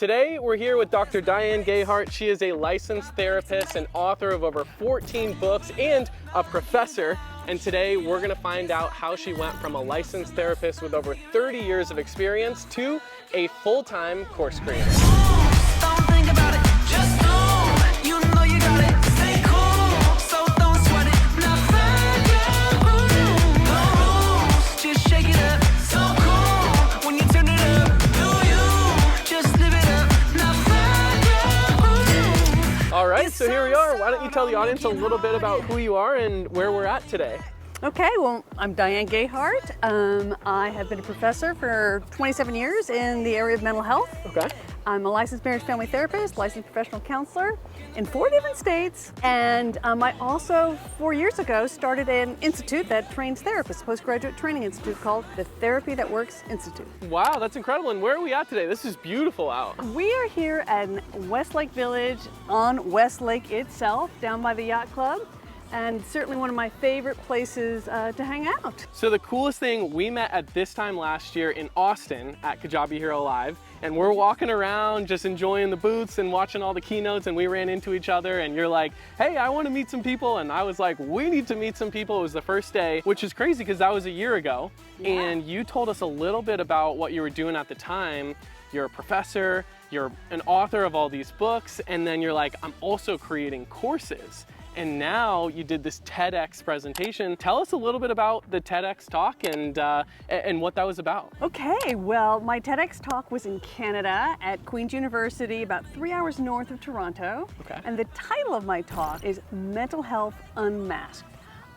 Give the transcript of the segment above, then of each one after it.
Today, we're here with Dr. Diane Gehart. She is a licensed therapist and author of over 14 books and a professor. And today, we're gonna find out how she went from a licensed therapist with over 30 years of experience to a full-time course creator. Don't think about it, just do. You know you got it. Stay cool, so don't sweat it. Now find your groove. No rules, just shake it up. So cool when you turn it up. Do you just live it up? Now find your groove. All right, so here we are. Why don't you tell the audience a little bit about who you are and where we're at today? Okay, well, I'm Diane Gehart. I have been a professor for 27 years in the area of mental health. Okay. I'm a licensed marriage family therapist, licensed professional counselor in 4 different states. And I also, 4 years ago, started an institute that trains therapists, a postgraduate training institute called the Therapy That Works Institute. Wow, that's incredible. And where are we at today? This is beautiful out. We are here at Westlake Village on Westlake itself, down by the yacht club. And certainly one of my favorite places to hang out. So the coolest thing, we met at this time last year in Austin at Kajabi Hero Live, and we're walking around just enjoying the booths and watching all the keynotes, and we ran into each other, and you're like, hey, I want to meet some people, and I was like, we need to meet some people. It was the first day, which is crazy because that was a year ago. Yeah. And you told us a little bit about what you were doing at the time. You're a professor, you're an author of all these books, and then you're like, I'm also creating courses. And now you did this TedX presentation. Tell us a little bit about the TedX talk and what that was about. Okay, well, my TEDx talk was in Canada at Queen's University, about 3 hours north of Toronto. Okay. And the title of my talk is Mental Health Unmasked,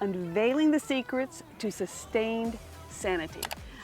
Unveiling the Secrets to Sustained Sanity.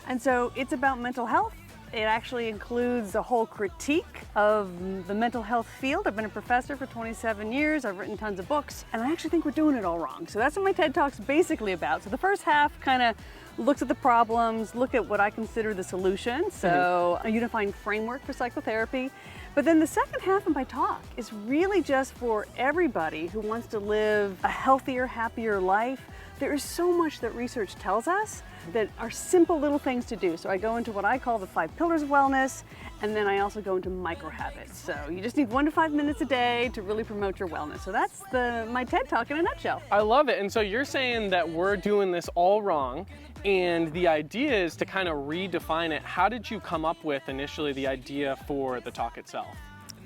And so it's about mental health. It actually includes a whole critique of the mental health field. I've been a professor for 27 years. I've written tons of books, and I actually think we're doing it all wrong. So that's what my TED Talk's basically about. So the first half kind of looks at the problems, look at what I consider the solution. So a unifying framework for psychotherapy. But then the second half of my talk is really just for everybody who wants to live a healthier, happier life. There is so much that research tells us that are simple little things to do. So I go into what I call the 5 pillars of wellness, and then I also go into micro habits. So you just need 1 to 5 minutes a day to really promote your wellness. So that's my TED Talk in a nutshell. I love it. And so you're saying that we're doing this all wrong, and the idea is to kind of redefine it. How did you come up with initially the idea for the talk itself?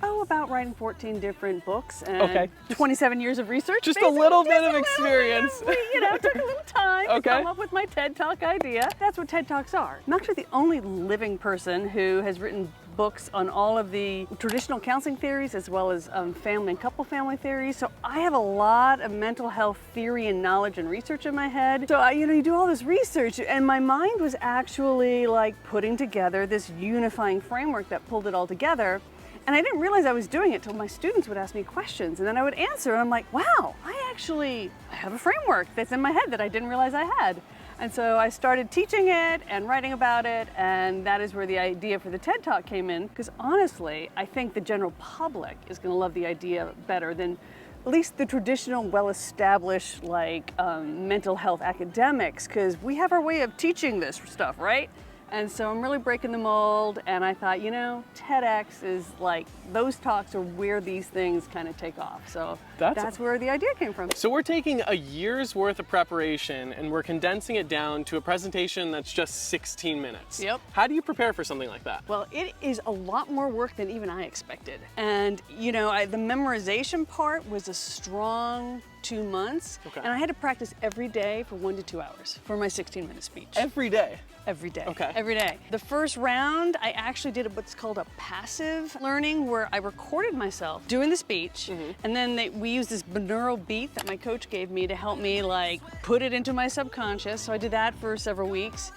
Oh, about writing 14 different books and Okay. 27 years of research. Just a basically. little bit Just of a experience. Little bit. Took a little time to Okay. come up with my TED Talk idea. That's what TED Talks are. I'm actually the only living person who has written books on all of the traditional counseling theories as well as family and couple family theories. So I have a lot of mental health theory and knowledge and research in my head. So you do all this research, and my mind was actually like putting together this unifying framework that pulled it all together. And I didn't realize I was doing it till my students would ask me questions, and then I would answer, and I'm like, wow, I actually have a framework that's in my head that I didn't realize I had. And so I started teaching it and writing about it, and that is where the idea for the TED Talk came in, because honestly, I think the general public is gonna love the idea better than at least the traditional, well-established, mental health academics, because we have our way of teaching this stuff, right? And so I'm really breaking the mold, and I thought, TEDx is like, those talks are where these things kind of take off. So that's where the idea came from. So we're taking a year's worth of preparation and we're condensing it down to a presentation that's just 16 minutes. Yep. How do you prepare for something like that? Well, it is a lot more work than even I expected. And, the memorization part was a strong 2 months. Okay. And I had to practice every day for 1 to 2 hours for my 16-minute speech. Every day? Every day. Okay. Every day. The first round, I actually did what's called a passive learning, where I recorded myself doing the speech, and then we used this binaural beat that my coach gave me to help me put it into my subconscious. So I did that for several weeks.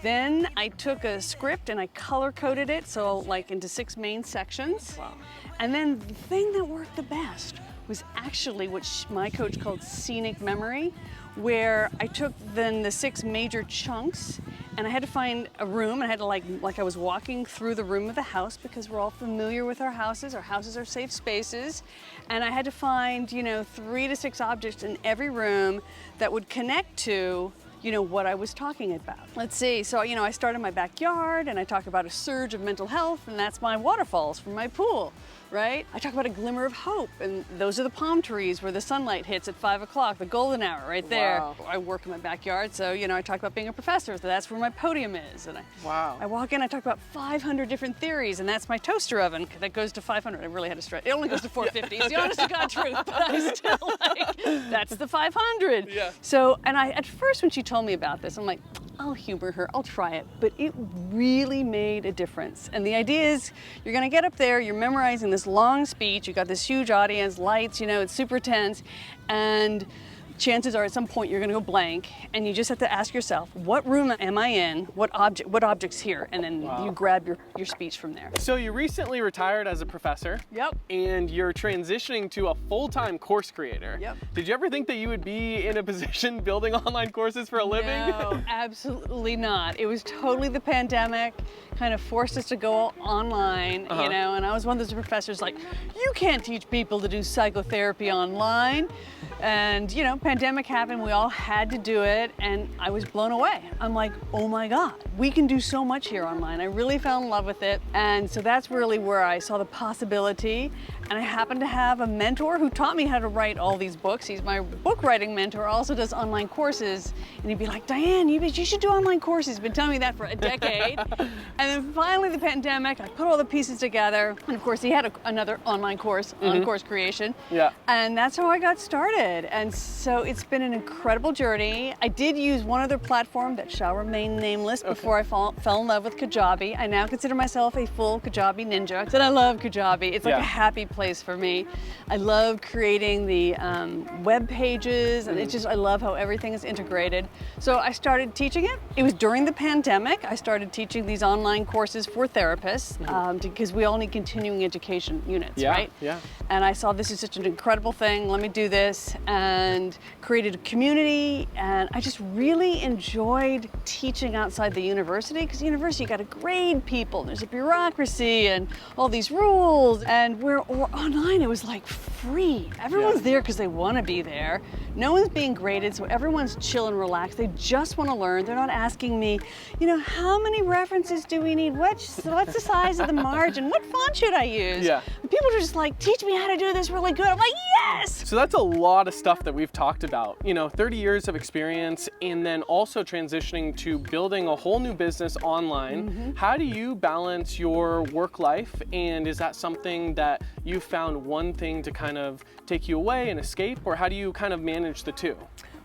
Then I took a script and I color coded it, so into 6 main sections. Wow. And then the thing that worked the best was actually what my coach called scenic memory, where I took then the 6 major chunks, and I had to find a room, and I had to like I was walking through the room of the house, because we're all familiar with our houses. Our houses are safe spaces. And I had to find, 3 to 6 objects in every room that would connect to what I was talking about. Let's see, so, I start in my backyard and I talk about a surge of mental health, and that's my waterfalls from my pool, right? I talk about a glimmer of hope, and those are the palm trees where the sunlight hits at 5 o'clock, the golden hour right there. Wow. I work in my backyard, so, I talk about being a professor, so that's where my podium is. And I walk in, I talk about 500 different theories, and that's my toaster oven that goes to 500. I really had to stretch. It only goes to 450. It's the honest to God truth, but I still that's the 500. Yeah. So, and at first when she told me about this, I'm like, I'll humor her, I'll try it, but it really made a difference. And the idea is you're gonna get up there, you're memorizing this long speech, you got this huge audience, lights, it's super tense, and chances are at some point you're gonna go blank, and you just have to ask yourself, what room am I in? What object's here? And then you grab your speech from there. So you recently retired as a professor. Yep. And you're transitioning to a full-time course creator. Yep. Did you ever think that you would be in a position building online courses for a living? No, absolutely not. It was totally the pandemic kind of forced us to go online, and I was one of those professors like, you can't teach people to do psychotherapy online. And, pandemic happened, we all had to do it, and I was blown away. I'm like, oh my God, we can do so much here online. I really fell in love with it. And so that's really where I saw the possibility. And I happened to have a mentor who taught me how to write all these books. He's my book writing mentor, also does online courses. And he'd be like, Diane, you should do online courses. He's been telling me that for a decade. And then finally the pandemic, I put all the pieces together. And of course he had another online course on course creation. Yeah. And that's how I got started. And so it's been an incredible journey. I did use one other platform that shall remain nameless before I fell in love with Kajabi. I now consider myself a full Kajabi ninja. And I love Kajabi. It's like a happy place for me. I love creating the web pages, and I love how everything is integrated. So I started teaching it. It was during the pandemic. I started teaching these online courses for therapists because we all need continuing education units, right? Yeah. And I saw this is such an incredible thing. Let me do this, and created a community. And I just really enjoyed teaching outside the university, because university you got to grade people. There's a bureaucracy and all these rules. And we're online, it was like free. Everyone's there because they want to be there. No one's being graded, so everyone's chill and relaxed. They just want to learn. They're not asking me, how many references do we need? What's the size of the margin? What font should I use? Yeah. People are just like, teach me how to do this really good. I'm like, yes! So that's a lot of stuff that we've talked about. 30 years of experience, and then also transitioning to building a whole new business online. How do you balance your work life? And is that something that you found one thing to kind of take you away and escape, or how do you kind of manage the two?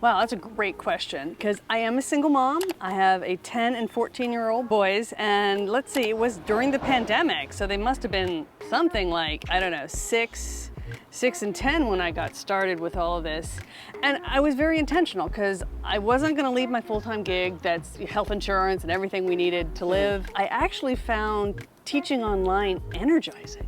Wow, that's a great question, because I am a single mom. I have a 10 and 14-year-old boys, and let's see, it was during the pandemic, so they must have been something like, I don't know, 6 and 10 when I got started with all of this. And I was very intentional, because I wasn't going to leave my full-time gig, that's health insurance and everything we needed to live. I actually found teaching online energizing.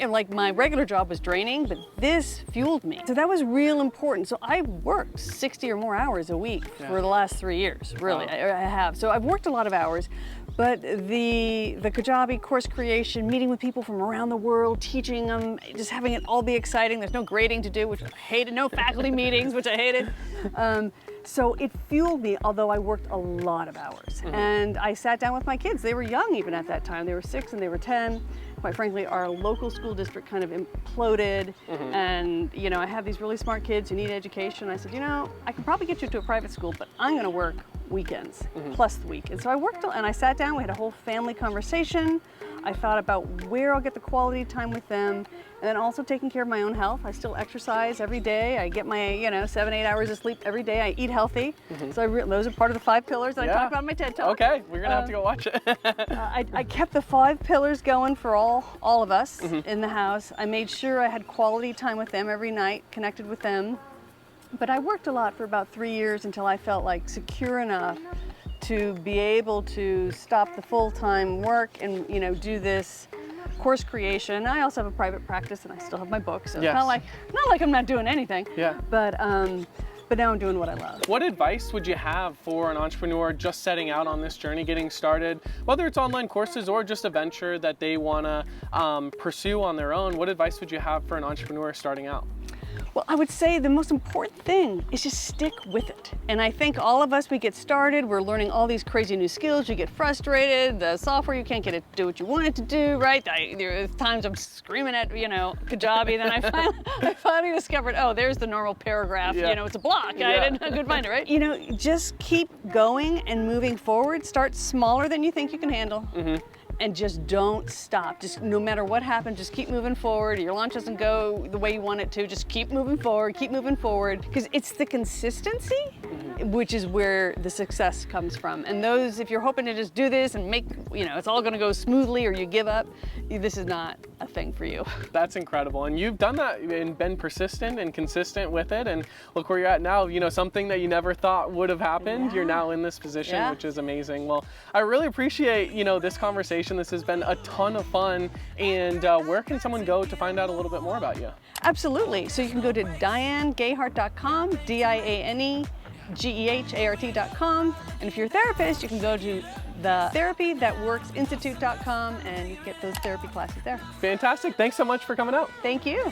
Like my regular job was draining, but this fueled me. So that was real important. So I worked 60 or more hours a week for the last 3 years, really. I have. So I've worked a lot of hours, but the Kajabi course creation, meeting with people from around the world, teaching them, just having it all be exciting. There's no grading to do, which I hated, no faculty meetings, which I hated. So it fueled me, although I worked a lot of hours. And I sat down with my kids. They were young even at that time. They were 6 and they were 10. Quite frankly, our local school district kind of imploded. And, I have these really smart kids who need education. I said, I can probably get you to a private school, but I'm going to work weekends plus the week. And so I worked, and I sat down. We had a whole family conversation. I thought about where I'll get the quality time with them, and then also taking care of my own health. I still exercise every day. I get my 7-8 hours of sleep every day. I eat healthy. So those are part of the 5 pillars that I talk about in my TED Talk. Okay, we're gonna have to go watch it. I kept the 5 pillars going for all of us in the house. I made sure I had quality time with them every night, connected with them. But I worked a lot for about 3 years until I felt like secure enough to be able to stop the full-time work and do this course creation. I also have a private practice, and I still have my books, so it's not like I'm not doing anything. Yeah. But now I'm doing what I love. What advice would you have for an entrepreneur just setting out on this journey, getting started, whether it's online courses or just a venture that they want to pursue on their own? What advice would you have for an entrepreneur starting out? Well, I would say the most important thing is just stick with it. And I think all of us, we get started, we're learning all these crazy new skills, you get frustrated, the software, you can't get it to do what you want it to do, right? There's times I'm screaming at, Kajabi, then I finally discovered, oh, there's the normal paragraph, it's a block, I couldn't find it, right? Just keep going and moving forward. Start smaller than you think you can handle. And just don't stop. Just no matter what happens, just keep moving forward. Your launch doesn't go the way you want it to, just keep moving forward, because it's the consistency, which is where the success comes from. And those, if you're hoping to just do this and make, it's all gonna go smoothly or you give up, this is not a thing for you. That's incredible. And you've done that and been persistent and consistent with it. And look where you're at now, something that you never thought would have happened. You're now in this position, which is amazing. Well, I really appreciate, this conversation. This has been a ton of fun. And where can someone go to find out a little bit more about you? Absolutely. So you can go to dianegehart.com, DIANEGEHART.com. And if you're a therapist, you can go to the therapythatworksinstitute.com and get those therapy classes there. Fantastic. Thanks so much for coming out. Thank you.